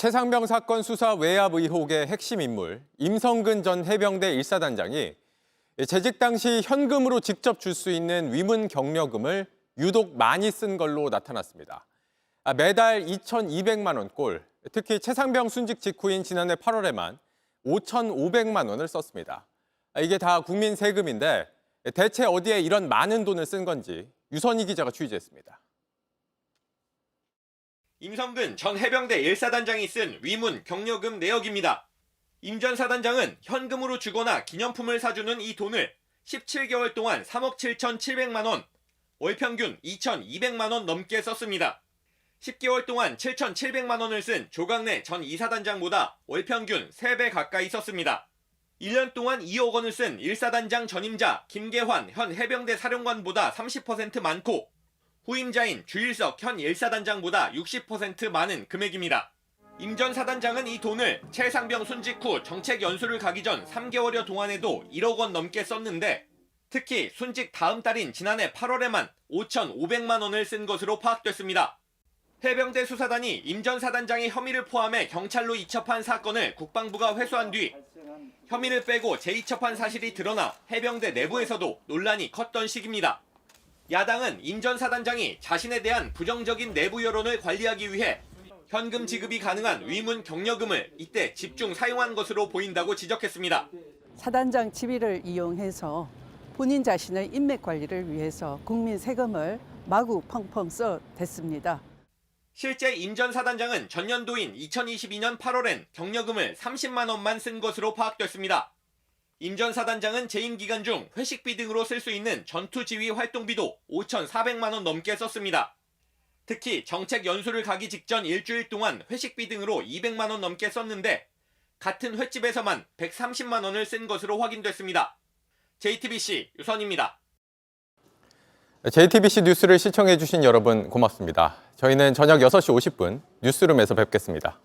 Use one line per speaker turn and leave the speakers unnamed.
최상병 사건 수사 외압 의혹의 핵심 인물 임성근 전 해병대 1사단장이 재직 당시 현금으로 직접 줄 수 있는 위문 격려금을 유독 많이 쓴 걸로 나타났습니다. 매달 2,200만 원꼴, 특히 최상병 순직 직후인 지난해 8월에만 5,500만 원을 썼습니다. 이게 다 국민 세금인데 대체 어디에 이런 많은 돈을 쓴 건지 유선희 기자가 취재했습니다.
임성근 전 해병대 1사단장이 쓴 위문 격려금 내역입니다. 임 전 사단장은 현금으로 주거나 기념품을 사주는 이 돈을 17개월 동안 3억 7,700만 원, 월 평균 2,200만 원 넘게 썼습니다. 10개월 동안 7,700만 원을 쓴 조광래 전 2사단장보다 월 평균 3배 가까이 썼습니다. 1년 동안 2억 원을 쓴 1사단장 전임자 김계환 현 해병대 사령관보다 30% 많고 후임자인 주일석 현 1사단장보다 60% 많은 금액입니다. 임 전 사단장은 이 돈을 최상병 순직 후 정책 연수를 가기 전 3개월여 동안에도 1억 원 넘게 썼는데 특히 순직 다음 달인 지난해 8월에만 5,500만 원을 쓴 것으로 파악됐습니다. 해병대 수사단이 임 전 사단장의 혐의를 포함해 경찰로 이첩한 사건을 국방부가 회수한 뒤 혐의를 빼고 재이첩한 사실이 드러나 해병대 내부에서도 논란이 컸던 시기입니다. 야당은 임 전 사단장이 자신에 대한 부정적인 내부 여론을 관리하기 위해 현금 지급이 가능한 위문 격려금을 이때 집중 사용한 것으로 보인다고 지적했습니다.
사단장 지위를 이용해서 본인 자신의 인맥 관리를 위해서 국민 세금을 마구 펑펑 써댔습니다.
실제 임 전 사단장은 전년도인 2022년 8월엔 격려금을 30만 원만 쓴 것으로 파악됐습니다. 임 전 사단장은 재임 기간 중 회식비 등으로 쓸 수 있는 전투지휘 활동비도 5,400만 원 넘게 썼습니다. 특히 정책 연수를 가기 직전 일주일 동안 회식비 등으로 200만 원 넘게 썼는데 같은 횟집에서만 130만 원을 쓴 것으로 확인됐습니다. JTBC 유선입니다.
JTBC 뉴스를 시청해 주신 여러분 고맙습니다. 저희는 저녁 6시 50분 뉴스룸에서 뵙겠습니다.